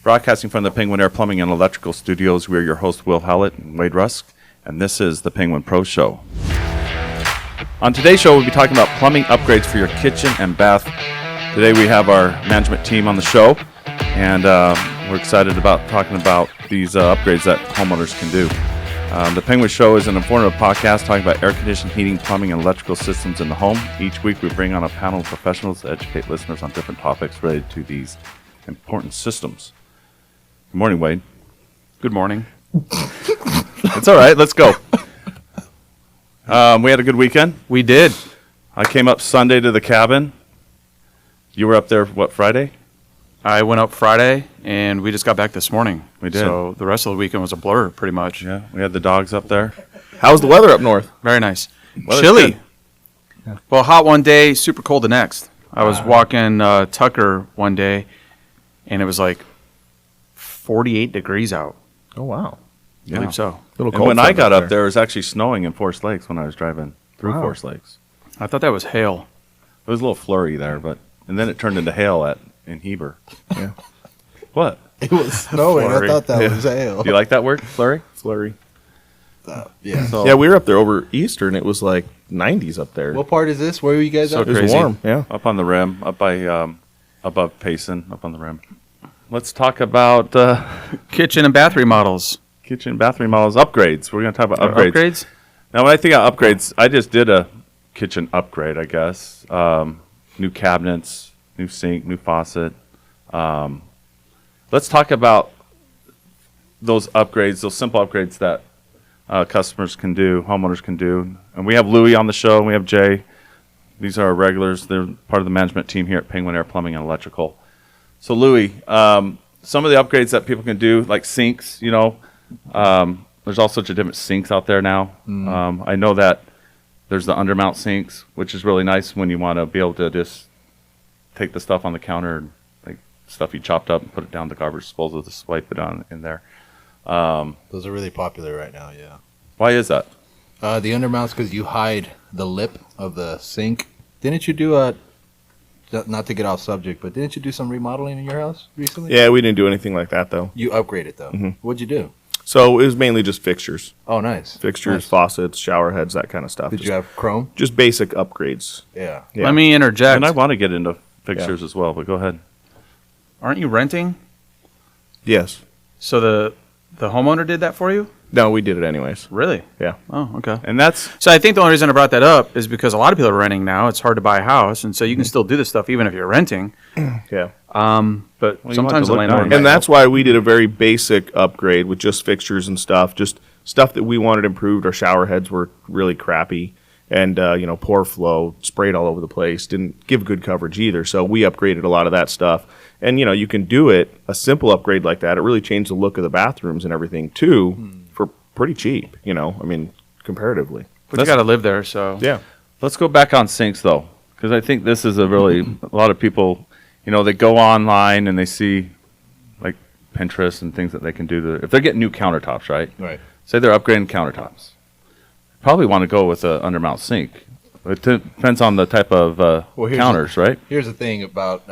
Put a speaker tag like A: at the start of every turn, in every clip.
A: Broadcasting from the Penguin Air Plumbing and Electrical Studios, we're your hosts, Will Hallett and Wade Rusk, and this is the Penguin Pro Show. On today's show, we'll be talking about plumbing upgrades for your kitchen and bath. Today we have our management team on the show, and we're excited about talking about these upgrades that homeowners can do. The Penguin Show is an informative podcast talking about air conditioning, heating, plumbing, and electrical systems in the home. Each week we bring on a panel of professionals to educate listeners on different topics related to these important systems. Good morning, Wade.
B: Good morning.
A: It's all right. Let's go. We had a good weekend.
B: We did.
A: I came up Sunday to the cabin. You were up there, what, Friday?
B: I went up Friday, and we just got back this morning.
A: We did.
B: So the rest of the weekend was a blur, pretty much.
A: Yeah, we had the dogs up there.
C: How's the weather up north?
B: Very nice.
A: Weather's
B: Chilly.
A: good.
B: Yeah. Well, hot one day, super cold the next. I was walking Tucker one day, and it was like 48 degrees out.
C: Oh, wow.
B: I believe so.
C: Little
A: And
C: cold
A: when I
C: front
A: got
C: up
A: up there, it was actually snowing in Forest Lakes when I was driving through
C: Wow.
A: Forest Lakes.
B: I thought that was hail.
A: It was a little flurry there, and then it turned into hail in Heber.
C: Yeah.
A: What?
D: It was snowing.
B: Flurry.
D: I thought that
A: Yeah.
D: was hail.
A: Do you like that word, flurry?
C: Flurry.
D: Yeah.
A: So,
C: Yeah, we were up there over Easter, and it was like 90s up there.
D: What part is this? Where were you guys
A: So
D: at?
C: it was
A: crazy.
C: warm, yeah.
A: Up on the rim, up by above Payson, up on the rim. Let's talk about
B: Kitchen and bath remodels.
A: kitchen and bathroom models upgrades. We're going to talk about upgrades.
B: Upgrades?
A: Now, when I think of upgrades, I just did a kitchen upgrade, I guess. New cabinets, new sink, new faucet. Let's talk about those upgrades, those simple upgrades that customers can do, homeowners can do. And we have Louie on the show, and we have Jay. These are our regulars. They're part of the management team here at Penguin Air Plumbing and Electrical. So, Louie, some of the upgrades that people can do, like sinks, there's all sorts of different sinks out there now. I know that there's the undermount sinks, which is really nice when you want to be able to just take the stuff on the counter, like stuff you chopped up, and put it down the garbage disposal, just swipe it on in there.
D: Those are really popular right now, yeah.
A: Why is that?
D: The undermounts, because you hide the lip of the sink. Didn't you do not to get off subject, but didn't you do some remodeling in your house recently?
C: Yeah, we didn't do anything like that, though.
D: You upgraded, though. What'd you do?
C: So it was mainly just fixtures.
D: Oh, nice.
C: Fixtures,
D: Nice.
C: faucets, shower heads, that kind of stuff.
D: Did you have chrome?
C: Just basic upgrades.
D: Yeah.
C: Yeah.
B: Let me interject.
A: And I want to get into fixtures as well, but go ahead.
B: Aren't you renting?
C: Yes.
B: So the homeowner did that for you?
C: No, we did it anyways.
B: Really?
C: Yeah.
B: Oh, okay.
A: And that's
B: So I think the only reason I brought that up is because a lot of people are renting now. It's hard to buy a house, and so you can still do this stuff even if you're renting.
C: Yeah.
B: But
A: Well, you
B: sometimes
A: want
B: the
A: to look
B: landlord.
A: nice.
C: And that's why we did a very basic upgrade with just fixtures and stuff, just stuff that we wanted improved. Our shower heads were really crappy and, poor flow, sprayed all over the place, didn't give good coverage either. So we upgraded a lot of that stuff. And, you can do a simple upgrade like that. It really changed the look of the bathrooms and everything, too, for pretty cheap, comparatively.
B: But you got to live there, so.
C: Yeah.
A: Let's go back on sinks, though, because I think this is a lot of people, they go online and they see, like, Pinterest and things that they can do. If they're getting new countertops, right?
D: Right.
A: Say they're upgrading countertops. Probably want to go with an undermount sink. It depends on the type of
D: Well, here's
A: counters, right?
D: Here's the thing about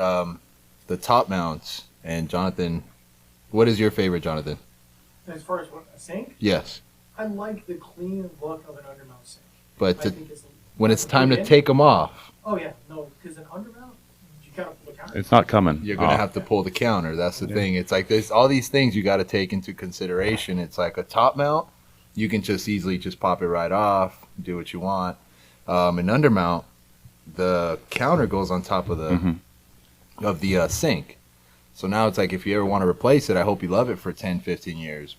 D: the top mounts. And Jonathan, what is your favorite, Jonathan?
E: As far as what, a sink?
D: Yes.
E: I like the clean look of an undermount sink.
D: But
E: I think it's
D: when it's time to
E: Okay.
D: take them off,
E: Oh yeah, no, because an undermount, you gotta pull the counter.
A: It's not coming.
D: you're going to
A: off.
D: have to pull the counter. That's the thing. It's like there's all these things you got to take into consideration. It's like a top mount, you can just easily just pop it right off, do what you want. An undermount, the counter goes on top of the sink. So now it's like if you ever want to replace it, I hope you love it for 10, 15 years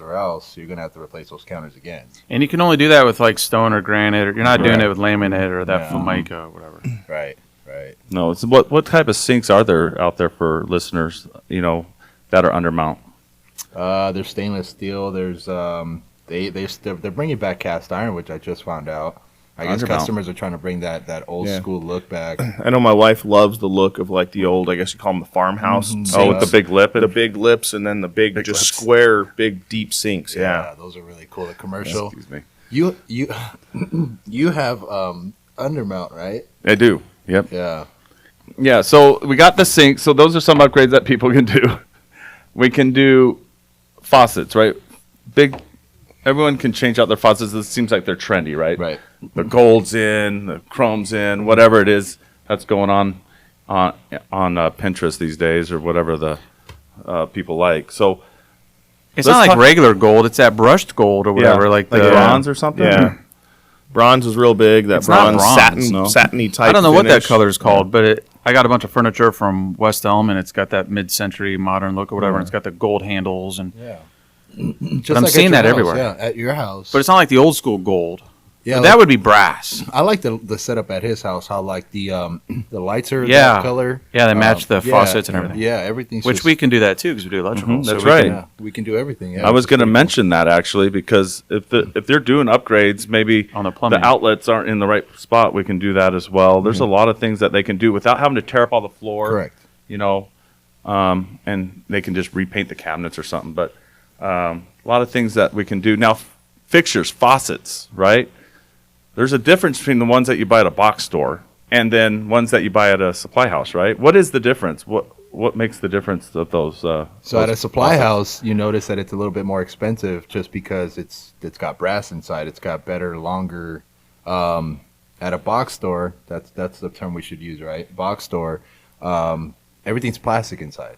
D: or else you're going to have to replace those counters again.
B: And you can only do that with like stone or granite, or you're not doing
D: Right.
B: it with laminate or that
D: Yeah.
B: formica or whatever.
D: Right, right.
A: No, it's what type of sinks are there out there for listeners, that are undermount?
D: There's stainless steel. There's they're bringing back cast iron, which I just found out. I guess
A: Undermount.
D: customers are trying to bring that old
C: Yeah.
D: school look back.
C: I know my wife loves the look of like the old, I guess you call them the farmhouse.
D: Mhm.
A: Oh, with
C: sinks.
A: the big lip?
C: The big lips and then the big just
A: lips.
C: square, big, deep sinks. Yeah.
D: Those are really cool. The commercial.
A: Excuse me.
D: You you have undermount, right?
A: I do. Yep.
D: Yeah.
A: Yeah, so we got the sink. So those are some upgrades that people can do. We can do faucets, right? Everyone can change out their faucets. It seems like they're trendy, right?
D: Right.
A: The gold's in, the chrome's in, whatever it is that's going on Pinterest these days, or whatever the people like. So
B: It's
A: let's
B: not like
A: talk-
B: regular gold. It's that brushed gold or whatever, like the
A: bronze or something.
C: Yeah. Bronze is real big. That
B: It's not
C: bronze,
B: bronze,
A: no.
C: satiny type.
B: I don't know what that
C: finish.
B: color is called, but I got a bunch of furniture from West Elm, and it's got that mid-century modern look or whatever. And it's got the gold handles, and
D: Yeah.
B: But I'm seeing
D: at
B: that
D: your
B: everywhere.
D: house, Yeah, at your house.
B: but it's not like the old school gold.
D: yeah,
B: But
D: like,
B: that would be brass.
D: I like the setup at his house. How like the lights are
B: Yeah.
D: that color.
B: Yeah, they match the
D: Yeah,
B: faucets and everything.
D: Yeah, everything.
B: Which we can do that too because we do electrical.
A: That's
B: we
A: right.
B: can-
D: Yeah, we can do everything. Yeah,
A: I was
D: It's
A: going to
D: pretty
A: mention that actually, because if they're doing upgrades, maybe
B: On the plumbing.
A: outlets aren't in the right spot. We can do that as well. There's a lot of things that they can do without having to tear up all the floor.
D: cool. Correct.
A: You know, and they can just repaint the cabinets or something. But a lot of things that we can do now. Fixtures, faucets, right? There's a difference between the ones that you buy at a box store and then ones that you buy at a supply house, right? What is the difference? What makes the difference of those?
D: So
A: those
D: at a supply
A: faucets?
D: house, you notice that it's a little bit more expensive just because it's got brass inside. It's got better, longer. At a box store, that's the term we should use, right? Box store, everything's plastic inside.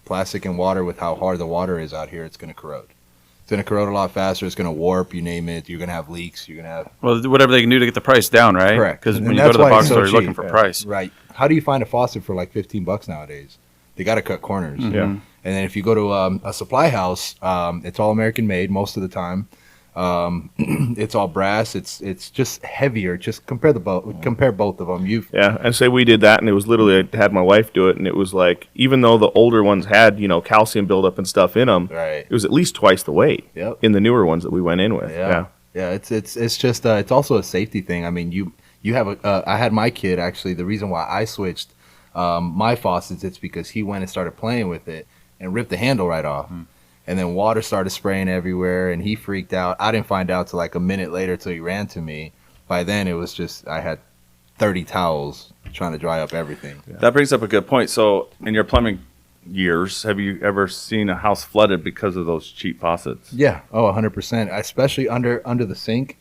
D: Plastic and water. With how hard the water is out here, it's going to corrode. It's going to corrode a lot faster. It's going to warp. You name it. You're going to have leaks. You're going to have
B: Well, whatever they can do to get the price down, right?
D: correct.
B: Because
D: And
B: when you
D: that's
B: go to the
D: why
B: box
D: it's so
B: store, you're looking
D: cheap.
B: for price.
D: Right. How do you find a faucet for like $15 nowadays? They got to cut corners.
C: Yeah.
D: And then if you go to a supply house, it's all American made most of the time. It's all brass. It's just heavier. Just compare both of them.
C: Yeah, and say we did that, and it was literally I had my wife do it, and it was like even though the older ones had calcium buildup and stuff in them,
D: Right.
C: it was at least twice the weight
D: Yep.
C: in the newer ones that we went in with.
D: Yeah. Yeah. It's just it's also a safety thing. I mean, you have I had my kid actually. The reason why I switched my faucets, it's because he went and started playing with it and ripped the handle right off. And then water started spraying everywhere, and he freaked out. I didn't find out till like a minute later till he ran to me. By then, it was just I had 30 towels trying to dry up everything.
A: That brings up a good point. So, in your plumbing years, have you ever seen a house flooded because of those cheap faucets?
D: Yeah, 100%. Especially under the sink,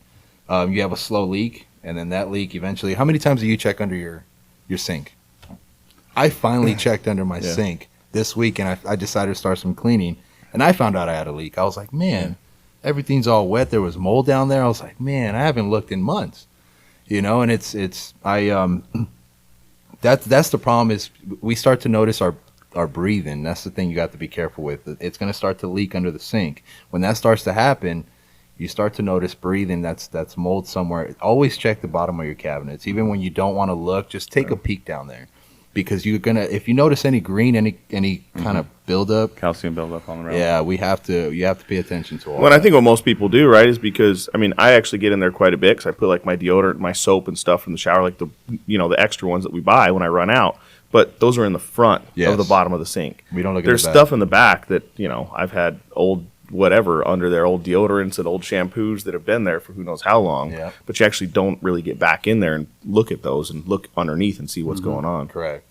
D: you have a slow leak, and then that leak eventually. How many times do you check under your sink? I finally checked under my sink this week, and I decided to start some cleaning, and I found out I had a leak. I was like, man, everything's all wet. There was mold down there. I was like, man, I haven't looked in months, and that's the problem is we start to notice our breathing. That's the thing you got to be careful with. It's going to start to leak under the sink. When that starts to happen, you start to notice breathing that's mold somewhere. Always check the bottom of your cabinets. Even when you don't want to look, just take a peek down there. Because if you notice any green, any kind of buildup,
A: Calcium buildup on the ground.
D: yeah, you have to pay attention to all
C: Well, and I
D: that.
C: think what most people do, right, is because I actually get in there quite a bit because I put like my deodorant, my soap, and stuff from the shower, like the extra ones that we buy when I run out. But those are in the front
D: Yes.
C: of the bottom of the sink.
D: We don't look
C: There's
D: at the back.
C: stuff in the back that I've had old whatever under there, old deodorants and old shampoos that have been there for who knows how long.
D: Yeah.
C: But you actually don't really get back in there and look at those and look underneath and see what's going on.
D: Correct.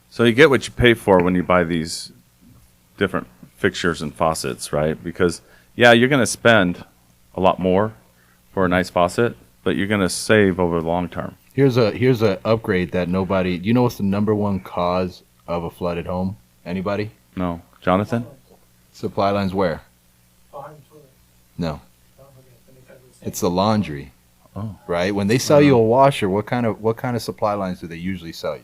A: So you get what you pay for when you buy these different fixtures and faucets, right? Because you're going to spend a lot more for a nice faucet, but you're going to save over the long term.
D: Here's a upgrade that nobody. You know what's the number one cause of a flooded home? Anybody?
A: No, Jonathan?
D: Supply lines where?
E: Behind the toilet.
D: No.
E: Oh, okay. Then they cut the sink.
D: It's the laundry.
A: Oh.
D: Right? When they sell you a washer, what kind of supply lines do they usually sell you?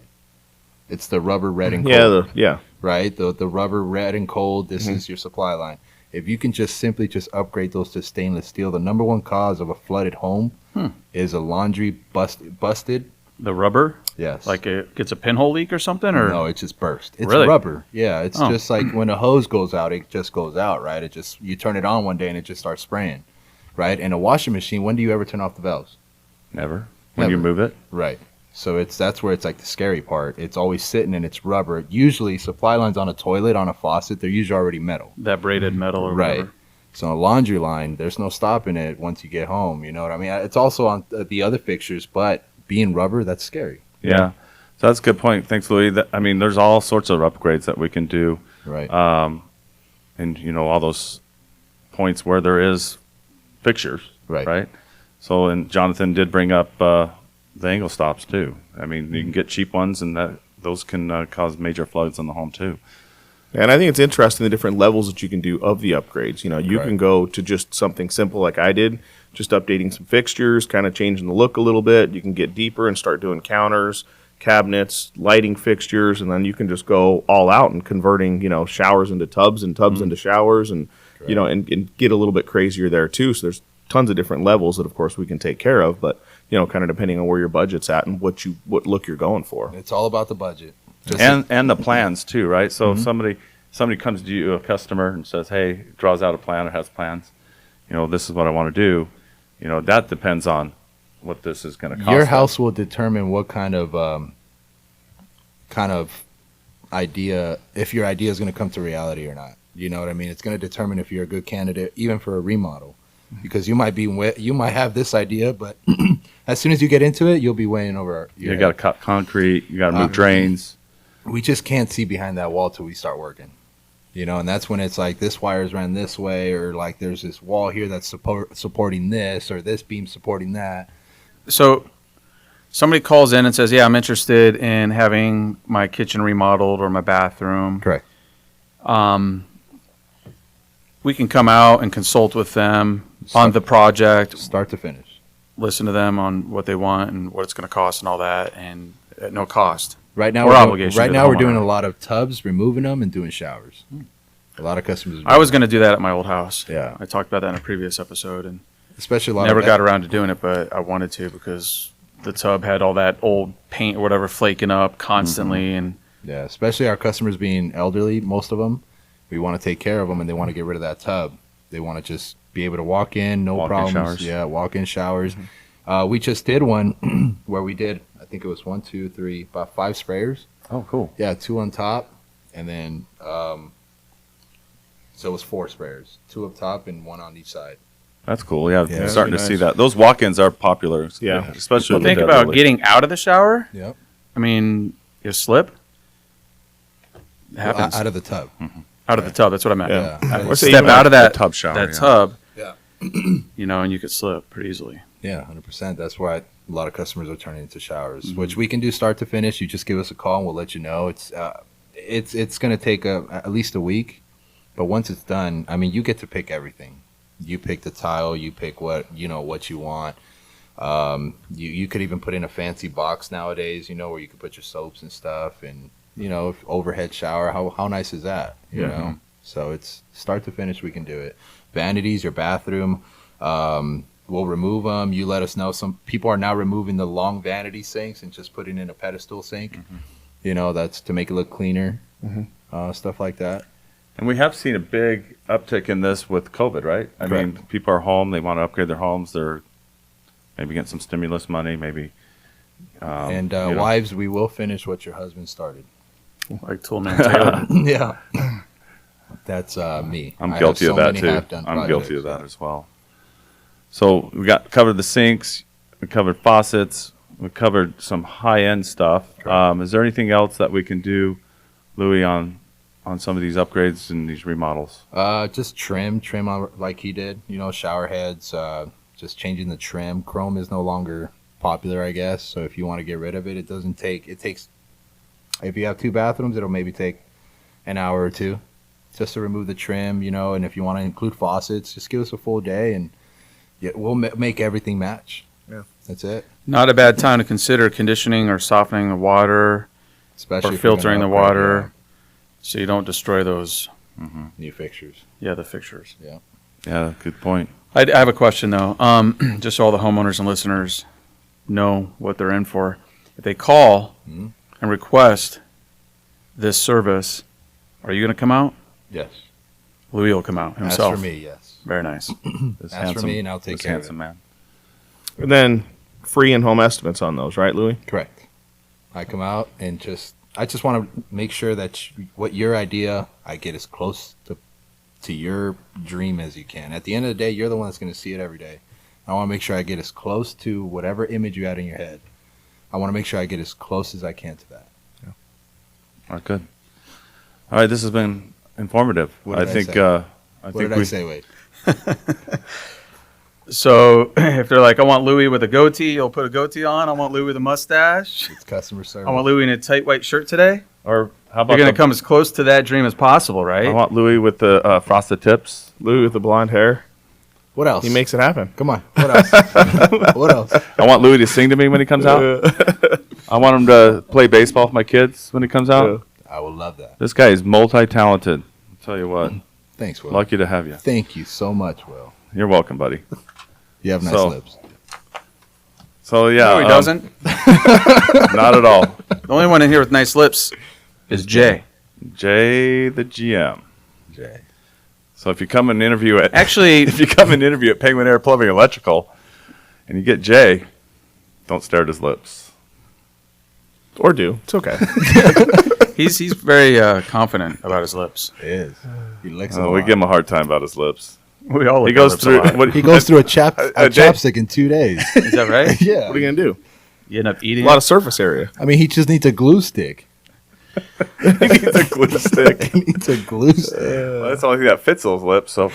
D: It's the rubber red and cold.
C: Yeah,
D: Right? The rubber red and cold, this is your supply line. If you can just simply upgrade those to stainless steel, the number one cause of a flooded home is a laundry busted.
B: The rubber,
D: Yes.
B: like it gets a pinhole leak or something, or
D: No, it just burst. It's
B: Really?
D: rubber. Yeah, it's
B: Oh.
D: just like when a hose goes out, it just goes out, right? It just you turn it on one day and it just starts spraying. Right? And a washing machine, when do you ever turn off the valves?
A: Never. When you
D: Never.
A: move it?
D: Right. So that's where it's like the scary part. It's always sitting and it's rubber. Usually supply lines on a toilet, on a faucet, they're usually already metal.
B: that braided metal or
D: Right.
B: whatever.
D: So on a laundry line, there's no stopping it once you get home. You know what I mean? It's also on the other fixtures, but being rubber, that's scary.
A: Yeah. So that's a good point. Thanks, Louie. There's all sorts of upgrades that we can do.
D: Right.
A: And all those points where there is fixtures,
D: Right.
A: right? So, and Jonathan did bring up the angle stops too. I mean, you can get cheap ones, and those can cause major floods in the home too.
C: And I think it's interesting the different levels that you can do of the upgrades. You
D: Correct.
C: can go to just something simple like I did, just updating some fixtures, kind of changing the look a little bit. You can get deeper and start doing counters, cabinets, lighting fixtures, and then you can just go all out and converting, showers into tubs and tubs into showers, and and get a little bit crazier there too. So there's tons of different levels that, of course, we can take care of, but kind of depending on where your budget's at and what look you're going for.
D: It's all about the budget.
A: And the plans too, right? So if somebody comes to you, a customer, and says, "Hey," draws out a plan or has plans. This is what I want to do. That depends on what this is going to cost.
D: Your house will determine what kind of idea, if your idea is going to come to reality or not. You know what I mean? It's going to determine if you're a good candidate, even for a remodel, because you might have this idea, but as soon as you get into it, you'll be weighing over.
A: You got to cut concrete. You got to move drains.
D: We just can't see behind that wall till we start working. And that's when it's like this wire's ran this way, or like there's this wall here that's supporting this, or this beam supporting that.
B: So somebody calls in and says, "Yeah, I'm interested in having my kitchen remodeled or my bathroom."
D: Correct.
B: We can come out and consult with them on the project,
D: Start to finish.
B: listen to them on what they want and what it's going to cost and all that, and at no cost.
D: Right now,
B: Or obligation to the
D: we're doing
B: homeowner.
D: a lot of tubs, removing them, and doing showers. A lot of customers.
B: I was going to do that at my old house.
D: Yeah.
B: I talked about that in a previous episode and
D: especially a lot.
B: never
D: of
B: got around to doing it, but I wanted to because the tub had all that old paint or whatever flaking up constantly, and
D: Yeah, especially our customers being elderly, most of them. We want to take care of them, and they want to get rid of that tub. They want to just be able to walk in, no
A: Walk-in
D: problems.
A: showers.
D: Yeah, walk-in showers. We just did one where we did, I think it was 1, 2, 3, about 5 sprayers.
A: Oh, cool.
D: Yeah, 2 on top, and then so it was 4 sprayers, 2 up top and 1 on each side.
A: That's cool. Yeah,
D: Yeah,
A: I'm starting to
C: that'd
A: see
C: be
A: that. Those walk-ins are popular.
C: Yeah.
A: Especially
B: well,
A: with
B: think
A: the
B: about
A: elderly.
B: getting out of the shower.
D: Yep.
B: I mean, you slip. It happens.
D: Out of the tub.
B: Out of the tub. That's what I meant.
C: Yeah.
D: Yeah.
B: Step out of that
A: tub shower.
B: that
A: yeah.
B: tub.
D: Yeah.
B: And you could slip pretty easily.
D: Yeah, 100%. That's why a lot of customers are turning into showers, which we can do start to finish. You just give us a call and we'll let you know. It's going to take at least a week, but once it's done, I mean, you get to pick everything. You pick the tile, you pick what you want. You could even put in a fancy box nowadays, where you could put your soaps and stuff, and overhead shower. How nice is that? You know. So it's start to finish. We can do it. Vanities, your bathroom. We'll remove them. You let us know. Some people are now removing the long vanity sinks and just putting in a pedestal sink. That's to make it look cleaner. Stuff like that.
A: And we have seen a big uptick in this with COVID, right? I mean, people are home. They want to upgrade their homes. They're maybe getting some stimulus money, maybe.
D: And wives, we will finish what your husband started.
B: Like Toolman Taylor.
D: Yeah. That's me.
A: I'm
D: I
A: guilty
D: have
A: of
D: so
A: that
D: many
A: too.
D: half-done
A: I'm guilty of
D: projects.
A: that as well. So we covered the sinks, we covered faucets, we covered some high-end stuff. Is there anything else that we can do, Louie, on some of these upgrades and these remodels?
D: Just trim on like he did. Shower heads. Just changing the trim. Chrome is no longer popular, I guess. So if you want to get rid of it, it takes. If you have 2 bathrooms, it'll maybe take an hour or 2 just to remove the trim. And if you want to include faucets, just give us a full day and we'll make everything match.
C: Yeah.
D: That's it.
B: Not a bad time to consider conditioning or softening the water
D: Especially
B: or
D: if you're gonna
B: filtering the
D: upgrade,
B: water so you don't destroy those,
D: new fixtures.
B: the fixtures.
A: Yeah, good point.
B: I have a question, though, just so all the homeowners and listeners know what they're in for. If they call and request this service, are you going to come out?
D: Yes.
B: Louie will come out himself.
D: As for me, yes.
B: Very nice.
A: This
D: Ask for me and I'll take
A: this
D: care of
A: handsome
D: it.
A: man.
C: And then free in-home estimates on those, right, Louie?
D: Correct. I come out and I just want to make sure that what your idea, I get as close to your dream as you can. At the end of the day, you're the one that's going to see it every day. I want to make sure I get as close to whatever image you had in your head. I want to make sure I get as close as I can to that.
A: All right, good. All right, this has been informative.
D: What
A: I
D: did I
A: think.
D: say?
A: I
D: What
A: think
D: did I say? Wait.
B: So if they're like, I want Louie with a goatee, you'll put a goatee on. I want Louie with a mustache.
D: It's customer service.
B: I want Louie in a tight white shirt today.
A: Or how
B: You're
A: about
B: going to come as close to that dream as possible, right?
A: I want Louis with the frosted tips.
C: Louis with the blonde hair.
D: What else?
C: He makes it happen.
D: Come on. What else? What else?
A: I want Louis to sing to me when he comes out. I want him to play baseball with my kids when he comes out.
D: I will love that.
A: This guy is multi-talented. I'll tell you what.
D: Thanks, Will.
A: Lucky to have you.
D: Thank you so much, Will.
A: You're welcome, buddy.
D: You have nice
A: So-
D: lips.
A: So yeah,
B: No, he doesn't.
A: not at all.
B: The only one in here with nice lips is Jay.
A: Jay the GM.
D: Jay.
A: So if you come and interview at
B: Actually,
A: if you come and interview at Penguin Air Plumbing Electrical, and you get Jay, don't stare at his lips.
C: Or do. It's okay.
B: he's very confident about his lips.
D: It is. He licks
A: We give him a hard time about his lips.
B: We all
A: He
B: lick our
A: goes
B: lips a
A: through.
B: lot.
A: What,
D: He goes through a
A: day-
D: chapstick in 2 days.
B: Is that right?
D: Yeah.
C: What are you gonna do?
B: You end up
C: A
B: eating
C: lot
B: it?
C: of surface area.
D: I mean, he just needs a glue stick.
A: he needs a glue stick.
D: He needs a glue stick.
A: Well, that's the only thing that fits those lips. So,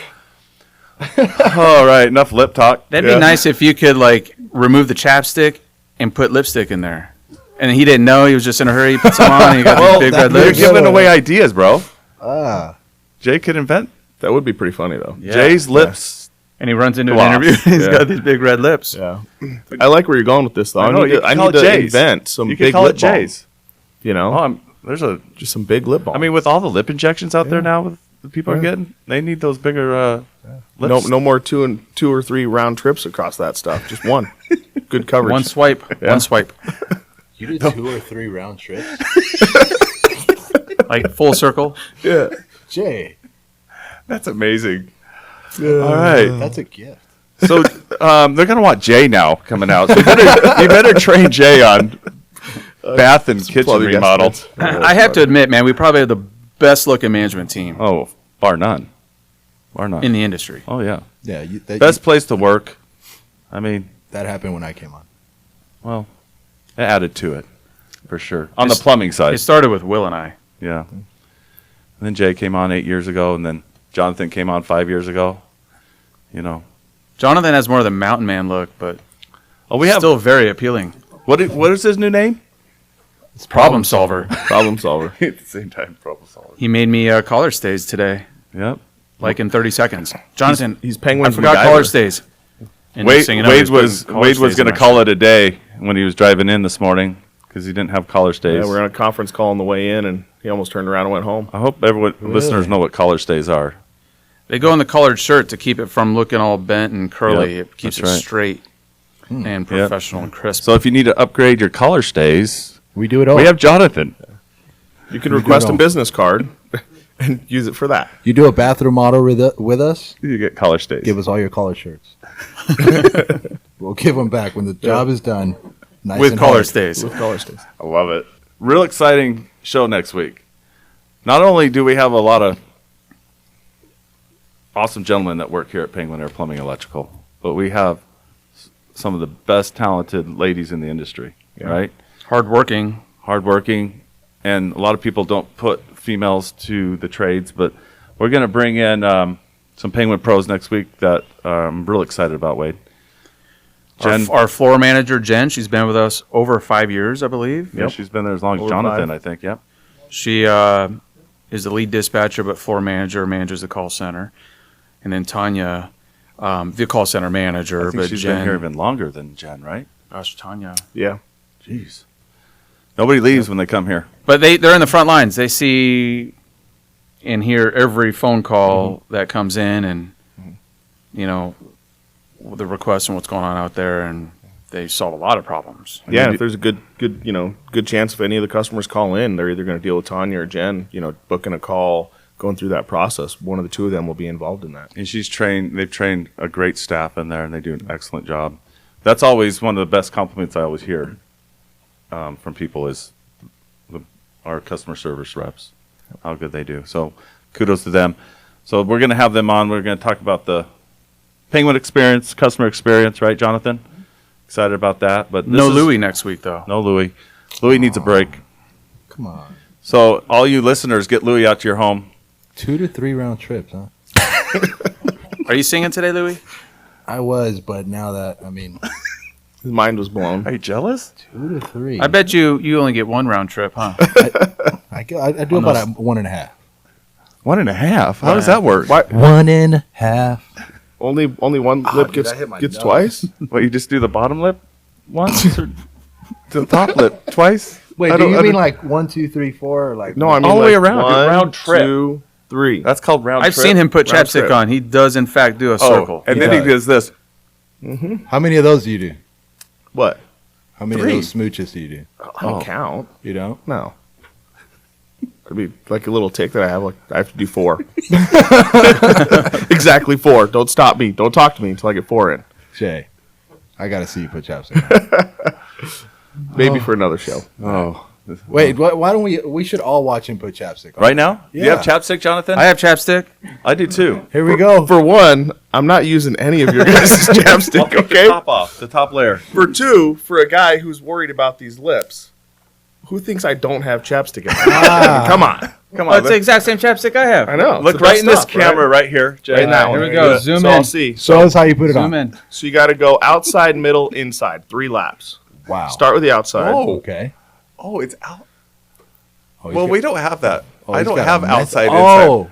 A: all right, enough lip talk.
B: That'd
A: Yeah.
B: be nice if you could like remove the chapstick and put lipstick in there. And he didn't know. He was just in a hurry. He put some on. And he got
A: Well,
B: these big red
A: you're
B: lips.
A: giving away ideas, bro.
D: Ah.
A: Jay could invent
C: That would be pretty funny though.
B: Yeah.
A: Jay's lips.
B: And he runs into
A: Gloss.
B: an interview. And he's
C: Yeah.
B: got these big red lips.
C: Yeah. I like where you're going with this though.
A: I know, you
C: I
A: can call
C: need
A: it
C: to
A: Jay's.
C: invent some
A: You could
C: big
A: call
C: lip
A: it Jay's.
C: balm. You know,
A: There's a.
C: just some big lip balm.
A: I mean, with all the lip injections out there now, with the people are getting, they need those bigger lips.
C: no more two or three round trips across that stuff. Just one. Good coverage.
B: One swipe.
C: Yeah.
B: One swipe.
D: You did 2 or 3 round trips?
B: Like full circle.
C: Yeah.
D: Jay,
A: That's amazing. All right.
D: that's a gift.
A: So they're gonna want Jay now coming out. So you better train Jay on bath and kitchen
C: plumbing
A: remodel.
C: estimates.
B: I have to admit, man, we probably have the best looking management team
A: Oh, bar none. Bar none.
B: in the industry.
A: Oh yeah.
D: Yeah,
A: Best place to work. I mean,
D: that happened when I came on.
A: well, it added to it for sure on the
B: It's-
A: plumbing side.
B: It started with Will and I.
A: Yeah. And then Jay came on 8 years ago, and then Jonathan came on 5 years ago. You know.
B: Jonathan has more of the mountain man look, but
A: Oh, we have.
B: still very appealing.
A: What is his new name?
B: It's problem solver.
C: Problem solver.
A: At the same time, problem solver.
B: He made me collar stays today,
A: Yep.
B: like in 30 seconds. Jonathan,
C: He's
B: I
C: Penguin
B: forgot
C: MacGyver.
B: collar stays. And
A: Wade,
B: next thing you know,
A: Wade
B: he's putting
A: was
B: collar
A: Wade was
B: stays in
A: going to
B: my
A: call
B: shirt.
A: it a day when he was driving in this morning because he didn't have collar stays.
C: Yeah, we're on a conference call on the way in, and he almost turned around and went home.
A: I hope everyone listeners know what collar stays are.
B: They go in the collared shirt to keep it from looking all bent and curly.
A: Yep,
B: It keeps it
A: that's right.
B: straight and professional and crisp.
A: So if you need to upgrade your collar stays,
D: We do it all.
A: we have Jonathan.
C: You can request a
D: all.
C: business card and use it for that.
D: You do a bathroom model with us,
A: You get collar stays.
D: give us all your collar shirts. We'll give them back when the job is done. Nice
B: with
D: and
B: collar
D: hard.
B: stays.
C: With collar stays.
A: I love it. Real exciting show next week. Not only do we have a lot of awesome gentlemen that work here at Penguin Air Plumbing Electrical, but we have some of the best talented ladies in the industry, right?
B: Hardworking.
A: Hardworking, and a lot of people don't put females to the trades, but we're going to bring in some Penguin pros next week that I'm real excited about, Wade. Jen,
B: Our floor manager, Jen, she's been with us over 5 years, I believe.
A: yeah, she's been there as long as
C: Over
A: Jonathan,
C: 5.
A: I think, yep.
B: She is the lead dispatcher, but floor manager, manages the call center. And then Tanya, the call center manager.
A: I think
B: but
A: she's
B: Jen,
A: been here even longer than Jen, right?
B: Gosh, Tanya.
C: Yeah.
A: Jeez. Nobody leaves when they come here.
B: But they're in the front lines. They see and hear every phone call that comes in and, you know, the requests and what's going on out there. And they solve a lot of problems.
C: Yeah,
A: you
C: if there's a good chance if any of the customers call in, they're either going to deal with Tanya or Jen, booking a call, going through that process. One of the two of them will be involved in that.
A: And they've trained a great staff in there, and they do an excellent job. That's always one of the best compliments I always hear from people is our customer service reps, how good they do. So kudos to them. So we're going to have them on. We're going to talk about the Penguin experience, customer experience, right, Jonathan? Excited about that. But
B: No Louie next week, though.
A: No Louie. Louie needs a break.
D: Come on.
A: So all you listeners, get Louie out to your home.
F: 2 to 3 round trips, huh?
B: Are you singing today, Louie?
F: I was, but now that, I mean,
C: His mind was blown.
A: Are you jealous?
F: 2 to 3.
B: I bet you only get 1 round trip, huh?
F: I do about a 1.5.
A: 1.5? How does that work?
C: Why?
F: 1.5.
C: Only one lip
F: dude, I hit my
C: gets
F: nose.
C: twice.
A: What, you just do the bottom lip once? Or the top lip twice?
F: Wait,
A: I
F: do
A: don't-
F: you
A: I
F: mean
A: don't-
F: like 1, 2, 3, 4? Or like
C: No, I mean
A: All the way
C: like
A: around.
C: One,
A: Round trip.
C: 2, 3.
A: That's called round
B: I've
A: trip.
B: seen him put
C: Round
B: chapstick
C: trip.
B: on. He does, in fact, do a circle.
A: And
F: He
A: then he
F: does.
A: does this.
F: How many of those do you do?
C: What?
F: How many
C: 3.
F: of those smooches do you do?
C: I don't count.
F: You don't?
C: No. It'd be like a little tick that I have. Like I have to do 4. Exactly 4. Don't stop me. Don't talk to me until I get 4 in.
F: Jay, I got to see you put chapstick on.
C: Maybe for another show.
A: Oh.
F: Wait, why don't we should all watch him put chapstick on.
A: Right now? Do you have
F: Yeah.
A: chapstick, Jonathan?
B: I have chapstick.
A: I do too.
F: Here we go.
C: For one, I'm not using any of your guys' chapstick.
A: Take the
C: Okay.
A: top off, the top layer.
C: For two, for a guy who's worried about these lips, who thinks I don't have chapstick in my Come on.
A: Come
B: Oh,
A: on.
B: it's the exact same chapstick I have.
C: I know.
A: Look
C: It's the
A: right
C: best
A: in this
C: stuff,
A: camera right here, Jay.
C: Right in that one.
B: Here we go. Zoom
C: so
B: in.
C: I'll see.
F: Show us how you put it
B: Zoom
F: on.
B: in.
C: So you got to go outside, middle, inside. 3 laps.
F: Wow.
C: Start with the outside.
A: Oh.
F: Okay.
A: Oh, it's out.
F: Oh,
A: Well, we don't have that.
F: oh,
A: I
F: he's
A: don't
F: got
A: have
F: a method.
A: outside, inside.
F: Oh.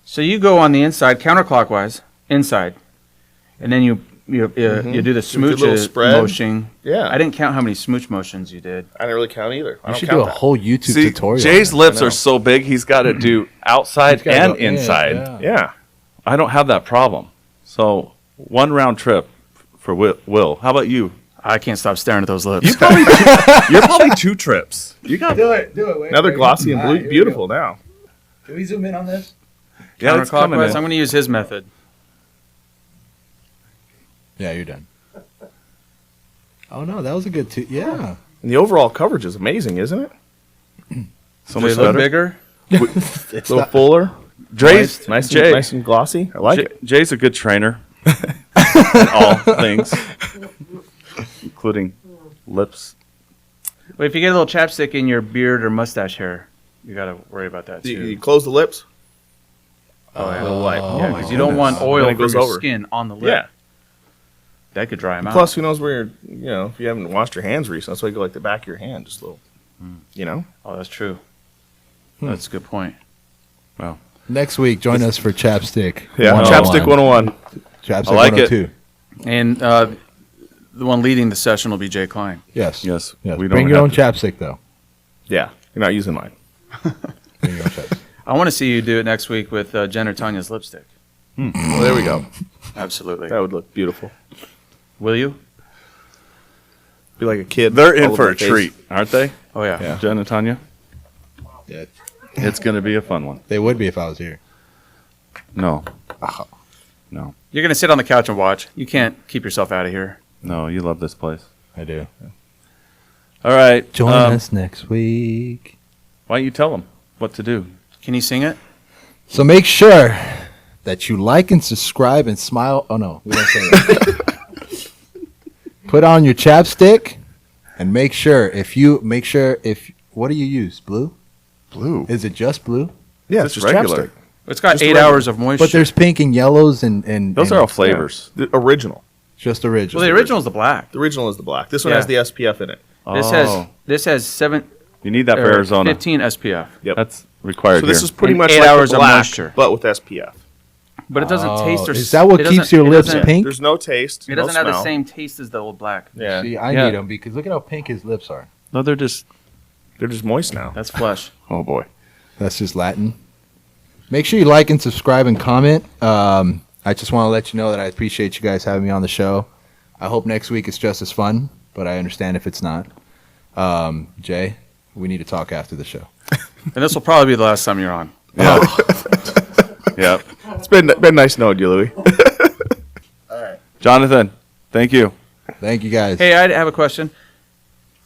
B: So you go on the inside, counterclockwise, inside, and then you do the
C: Do your little
B: smooches
C: spread.
B: motion.
C: Yeah.
B: I didn't count how many smooch motions you did.
C: I didn't really count either. I
F: You
C: don't
F: should
C: count
F: do a
C: that.
F: whole YouTube
A: See,
F: tutorial.
A: Jay's
F: on
A: lips
C: know.
A: are so big, he's got to do outside
F: gotta
A: and
F: go in,
A: inside.
F: yeah.
C: Yeah.
A: I don't have that problem. So 1 round trip for Will. How about you?
B: I can't stop staring at those lips.
A: You're probably 2 trips. You got
F: Do it. Wait,
C: Another
F: wait.
C: glossy and
F: All right,
C: blue.
F: here we
C: Beautiful now.
F: go. Do we zoom in on this?
A: yeah, it's coming
B: Counterclockwise.
A: in.
B: I'm going to use his method.
F: Yeah, you're done. Oh no, that was a good yeah.
C: And the overall coverage is amazing, isn't it?
A: So
B: Do
A: much
B: they look
A: better.
B: bigger?
F: It's
C: A little
F: not,
C: fuller.
A: Dre's,
C: Nice
A: Jay,
C: and, nice and glossy. I like it.
A: Jay's a good trainer in all things, including lips.
B: Well, if you get a little chapstick in your beard or mustache hair, you got to worry about that
C: You,
B: too.
C: you close the lips.
B: Oh, yeah.
C: Little light.
B: Yeah, because you don't want
C: Then
B: oil
C: it
B: from
C: goes
B: your
C: over.
B: skin on the lip.
C: Yeah.
B: That could dry them out.
C: Plus, who knows where you're, if you haven't washed your hands recently, that's why you go like the back of your hand, just a little,
B: Oh, that's true. That's a good point.
F: next week, join us for chapstick.
C: Yeah,
F: 101.
C: Chapstick 101.
F: Chapstick
A: I like it.
F: 102.
B: And the one leading the session will be Jay Kline.
F: Yes.
A: Yes,
F: Yes.
A: we don't
F: Bring your
A: have
F: own
A: to-
F: chapstick though.
C: Yeah, you're not using mine.
F: Bring your own chapstick.
B: I want to see you do it next week with Jen or Tanya's lipstick.
C: Well, there we go.
B: Absolutely.
C: That would look beautiful.
B: Will you?
C: Be like a kid.
A: They're in
C: all over
A: for
C: my
A: a
C: face.
A: treat, aren't they?
B: Oh, yeah.
C: Yeah.
A: Jen and Tanya?
F: Yeah,
A: It's going to be a fun one.
F: they would be if I was here.
A: No,
B: You're going to sit on the couch and watch. You can't keep yourself out of here.
A: no, you love this place.
F: I do.
A: All right.
F: Join us next week.
A: Why don't you tell them what to do?
B: Can you sing it?
F: So make sure that you like and subscribe and smile. Oh no, we don't say that. Put on your chapstick and make sure if what do you use? Blue?
A: Blue.
F: Is it just blue?
C: Yeah,
A: Just
C: it's just
A: regular.
C: chapstick.
B: It's got
C: Just
B: 8
C: regular.
B: hours of moisture.
F: But there's pink and yellows and
A: Those are all flavors.
C: The original.
F: just original.
B: Well, the original is the black.
C: The original is the black. This one
B: Yeah.
C: has the SPF in it.
B: This has 7
A: You need that for
B: or
A: Arizona.
B: 15 SPF.
C: Yep.
A: That's required
C: So this
A: here.
C: is pretty
B: And
C: much
B: 8
C: like
B: hours
C: the
B: of
C: black,
B: moisture.
C: but with SPF.
B: But it doesn't taste or
F: Is that what
B: it
F: keeps
B: doesn't-
F: your
B: it
F: lips
B: doesn't-
F: pink?
C: There's no taste.
B: It
C: no
B: doesn't have the
C: smell.
B: same taste as the old black.
C: Yeah,
F: See, I
A: Yeah.
F: need them because look at how pink his lips are.
A: No, they're just.
C: they're just moist now.
B: That's flesh.
A: Oh boy.
F: That's just Latin. Make sure you like and subscribe and comment. I just want to let you know that I appreciate you guys having me on the show. I hope next week is just as fun, but I understand if it's not. Jay, we need to talk after the show.
B: And this will probably be the last time you're on.
A: Yeah. Yep.
C: It's been nice knowing you, Louie.
A: Jonathan, thank you.
F: Thank you guys.
B: Hey, I have a question.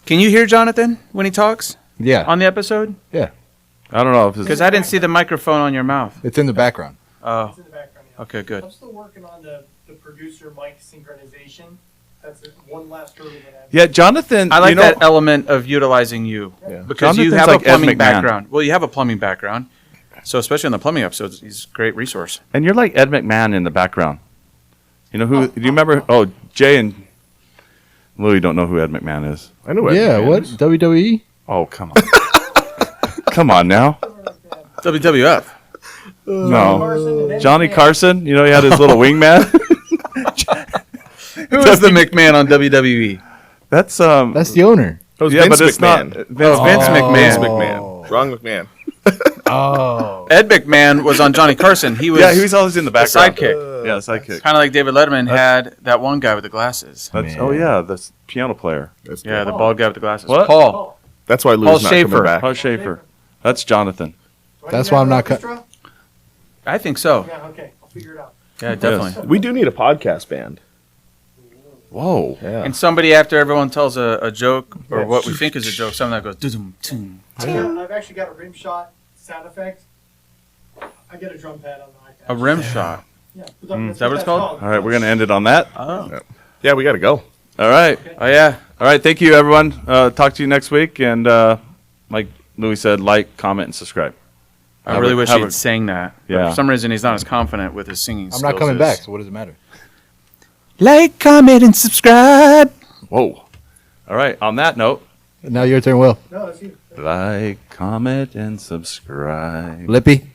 B: Can you hear Jonathan when he talks
F: Yeah,
B: on the episode?
A: I don't know if
B: Because
A: it's.
B: I didn't see the microphone on your mouth.
F: it's in the background.
B: Oh,
E: It's in the background. Yeah.
B: okay, good.
E: I'm still working on the producer mic synchronization. That's it. One last hurdle that I have.
A: Yeah, Jonathan.
B: I like
A: you know,
B: that element of utilizing you
C: Yeah.
B: because you
A: Jonathan's
B: have
A: like
B: a
A: Ed
B: plumbing
A: McMahon.
B: background. Well, you have a plumbing background, so especially in the plumbing episodes, he's a great resource.
A: And you're like Ed McMahon in the background. You know who? Do you remember? Oh, Jay and Louie don't know who Ed McMahon is.
C: I know.
F: Yeah,
C: Ed
F: what?
C: McMahon is.
F: WWE?
A: Oh, come on. Come on now.
B: WWF.
A: No. Johnny Carson. You know, he had his little wingman.
B: Who is the McMahon on WWE?
A: That's
F: That's the owner.
C: That was
A: yeah,
C: Vince
A: but it's
C: McMahon.
A: not.
B: Vince McMahon.
C: Vince McMahon. Wrong McMahon.
F: Oh.
B: Ed McMahon was on Johnny Carson. He was,
A: Yeah, he was always in the
B: the
A: background.
B: sidekick.
A: Yeah, sidekick.
B: Kind of like David Letterman had that one guy with the glasses.
A: That's, oh yeah, the piano player.
C: That's
B: Yeah, the bald guy with the glasses.
A: What?
B: Paul.
C: That's why
B: Paul
C: Lou's not
B: Schaefer.
C: coming back.
A: Paul Schaefer. That's Jonathan.
E: Do I
F: That's
E: need
F: why I'm
E: that
F: not cut-
E: orchestra?
B: I think so.
E: Yeah, okay. I'll figure it out.
B: Yeah, definitely.
C: We do need a podcast band.
A: Whoa.
C: Yeah.
B: And somebody after everyone tells a joke or what we think is a joke, something that goes doo-dum, toom.
E: I've actually got a rim shot sound effect. I get a drum pad on the iPad.
B: A rim shot.
E: Yeah.
B: Is that what it's called?
A: All right, we're gonna end it on that.
B: Oh.
C: Yeah, we got to go.
A: All right.
B: Oh yeah.
A: All right. Thank you, everyone. Talk to you next week. And like Louis said, like, comment, and subscribe.
B: I
A: Have
B: really
A: a-
B: wish
A: have
B: he'd
A: a-
B: sang that. But
A: Yeah.
B: for some reason, he's not as confident with his singing
F: I'm not coming back, so what does it matter?
B: Like, comment, and subscribe.
A: Whoa. All right. On that note,
F: Now your turn, Will.
E: No, that's you.
A: like, comment, and subscribe.
F: Lippy.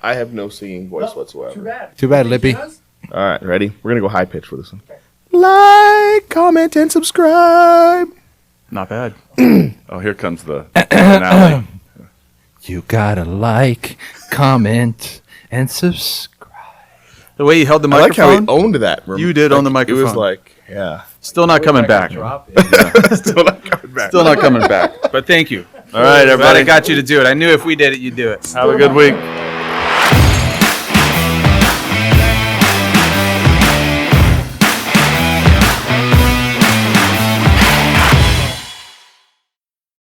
C: I have no singing voice
E: Too
C: whatsoever.
E: bad.
F: Too bad,
E: Think
F: Lippy.
E: he does?
C: All right, ready? We're going to go high pitch for this one. Like, comment, and subscribe.
B: Not bad.
A: Oh, here comes the finale.
F: You gotta like, comment, and subscribe.
B: The way you held the
C: I like how he
B: microphone,
C: owned that.
B: You did own the
C: It
B: microphone.
C: was like, yeah.
B: still not coming back.
C: Still not coming back.
B: Still not coming back. But thank you.
A: All right,
B: Glad I
A: everybody.
B: got you to do it. I knew if we did it, you'd do it.
A: Have a good week.